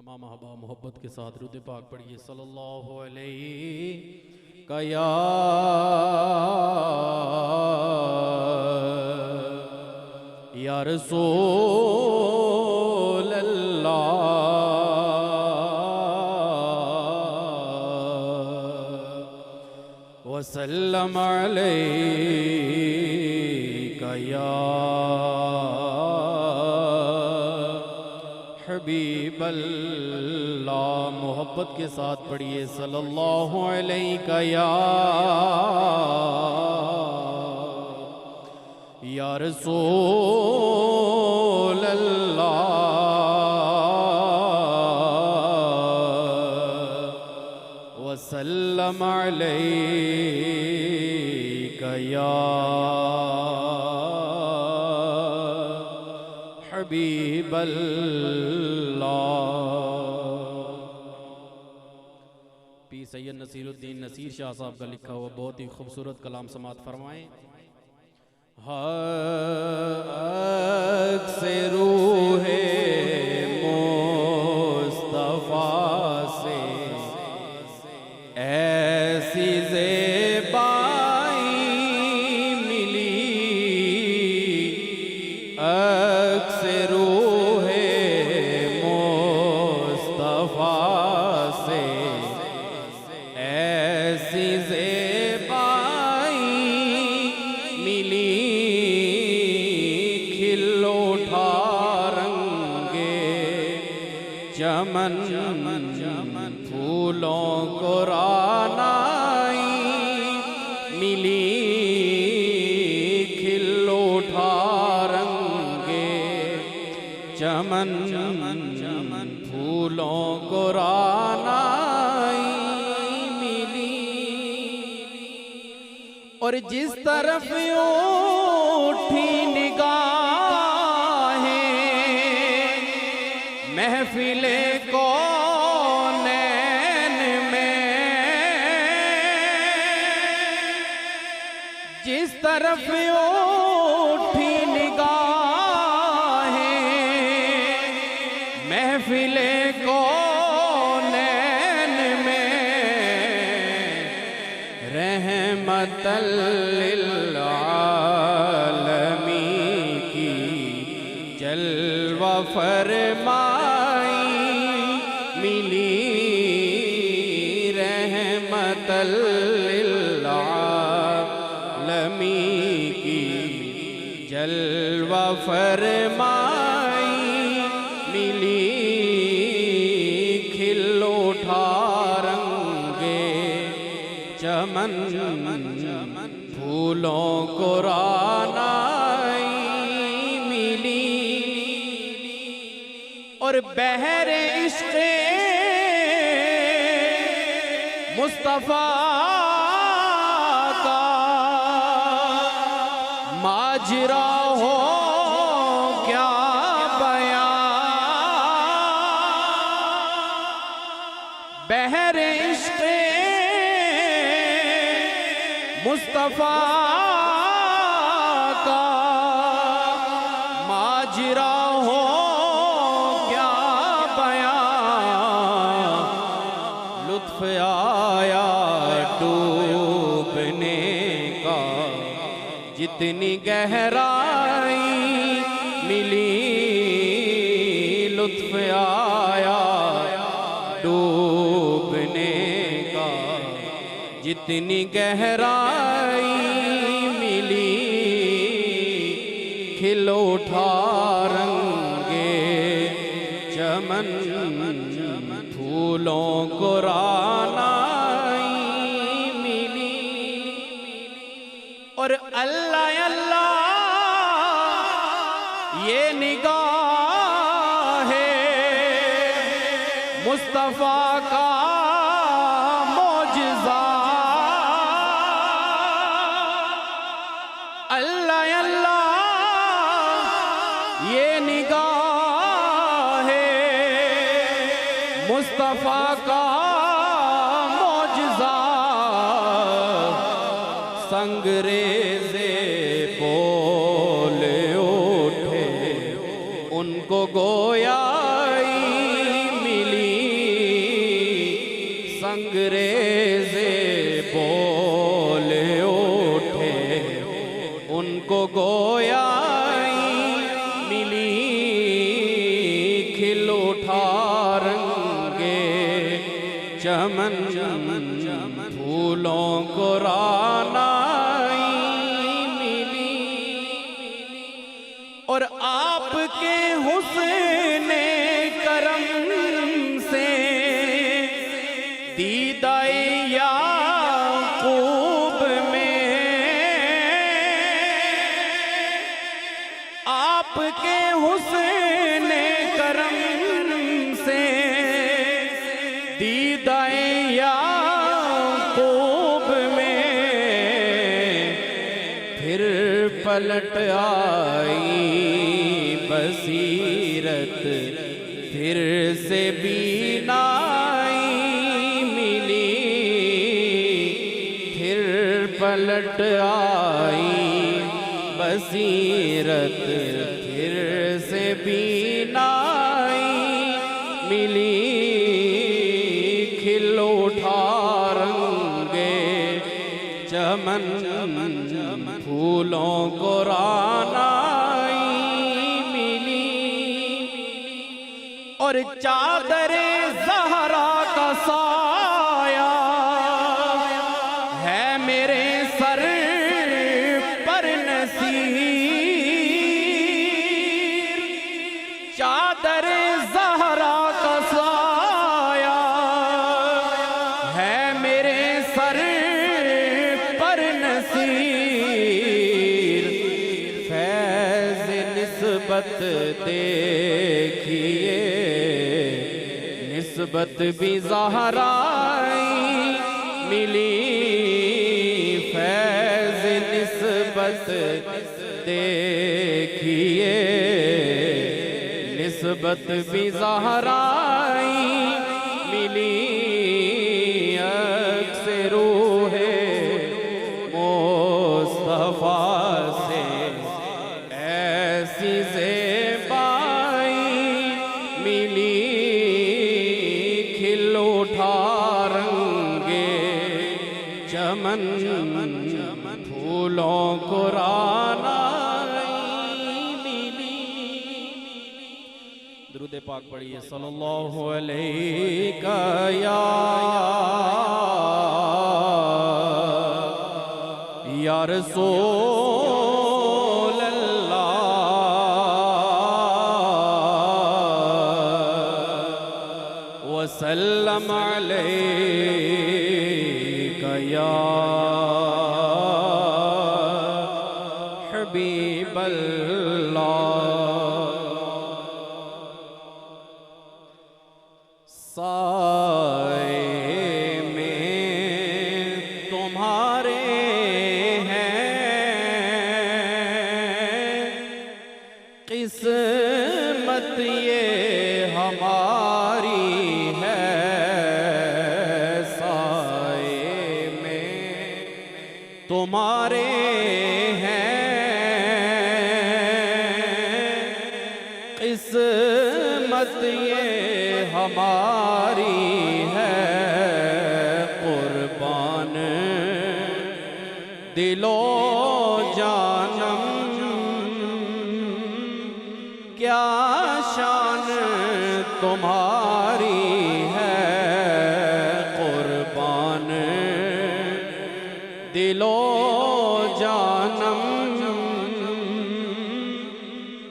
तमाम अहबाब मोहब्बत के साथ रुद पाक पढ़िए सल्लल्लाहु अलैहि का या रसूल अल्लाह वसल्लम अलैका या हबीब अल्लाह। मोहब्बत के साथ पढ़िए सल्लल्लाहु अलैका या रसूल अल्लाह वसल्लम अलैका या हबीब अल्लाह। पी सैयद नसीरुद्दीन नसीर शाह साहब का लिखा हुआ बहुत ही खूबसूरत कलाम समात फरमाएं। हक से रूहे मुस्तफा से ऐसी ज़ेबाई मिली, हक से रूहे मुस्तफा से ऐसी ज़ेबाई मिली, चमन फूलों को रानाई मिली, खिल उठा रंगे चमन फूलों को रानाई मिली। और जिस तरफ उठी निगाहें महफिले कौनैन में, जिस तरफ उठी निगाहें महफिले कौनैन में, रहमतल लिल आलमीन की जलवा फरमाई मिली, रहमतल लिल आलमीन की जलवा फरमाई मिली, खिल उठा रंगे चमन फूलों को रानाई मिली। और बहरे इश्क़ मुस्तफ़ा का माजरा हो क्या बयां, बहरे इश्क़ मुस्तफ़ा का माजरा हो लुत्फ़ आया डूबने का, जितनी गहराई मिली, लुत्फ़ आया डूबने का, जितनी गहराई मिली, खिल उठा रंगे चमन फूलों को रानाई मिली। और अल्लाह अल्लाह ये निगाह है मुस्तफ़ा का मौजज़ा, अल्लाह अल्लाह ये निगाह है मुस्तफ़ा का मौजज़ा, संगरेज़े बोल उठे उनको गोयाई मिली, चमन फूलों को रानाई मिली और आपके हुस्ने करम से दीदाए याकूब में आपके हुस्ने करम से दीदाए याकूब में फिर पलट आई बसीरत फिर से बीनाई मिली फिर पलट आई बसीरत फिर से बीनाई मिली खिल उठा रंगे चमन फूलों को रानाई मिली और चादरे ज़हरा का साया है मेरे सर पर नसीर चादरे ज़हरा का साया है मेरे सर पर नसीर फैज़ निस्बत देखिए निस्बत भी ज़हराई मिली फैज़ निस्बत देखिए निस्बत भी ज़हराई मिली अक्स रूहे मुस्तफ़ा से ऐसी ज़ेबाई मिली खिल उठा रंगे चमन फूलों को रानाई मिली। दुरूद पाक पढ़िए सल्लल्लाहु अलैहि या रसूल अल्लाह वसल्लम अलैका या हबीब अल्लाह। साए में तुम्हारे किस्मत ये हमारी है साए में तुम्हारे हैं किस्मत ये हमारी है कुर्बान दिलो जानम क्या शान तुम्हारी है कुर्बान दिलो जानम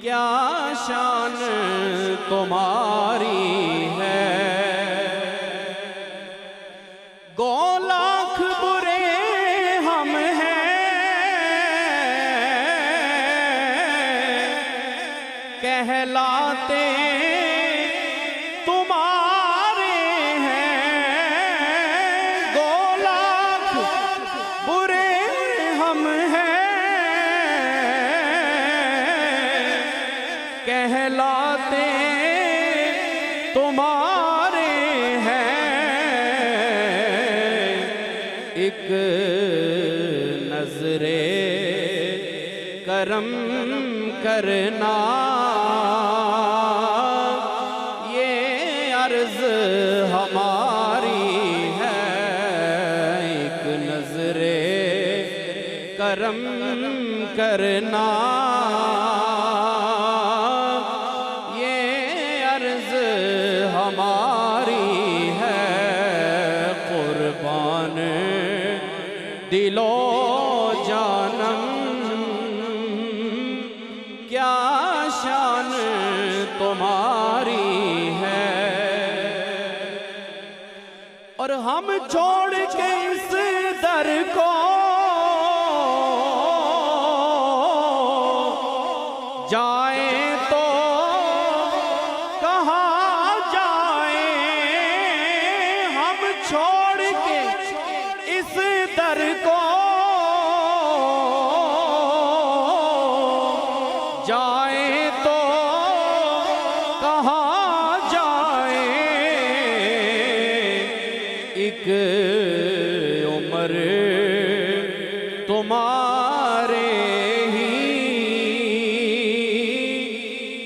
क्या शान तुम्हारी है। गो लाख बुरे हम हैं कहलाते तुम्हारे हैं। गो लाख बुरे हम हैं कहलाते तुम्हारे हैं। एक नजरे करम करना ये अर्ज हमारी है। एक नजरे करम करना ये अर्ज हमारी है। दिलो जानम क्या शान तुम्हारी है। और हम छोड़ के इस दर को जाए तो कहाँ जाए। हम छोड़ के इस दर को जाए तो कहाँ जाए। एक उम्र तुम्हारे ही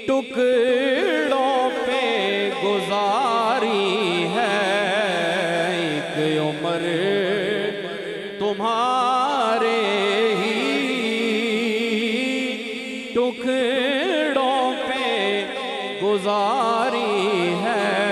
टुकड़ों पे गुजारी है। एक उम्र तुम्हारे ही टुकड़ों पे गुजारी है।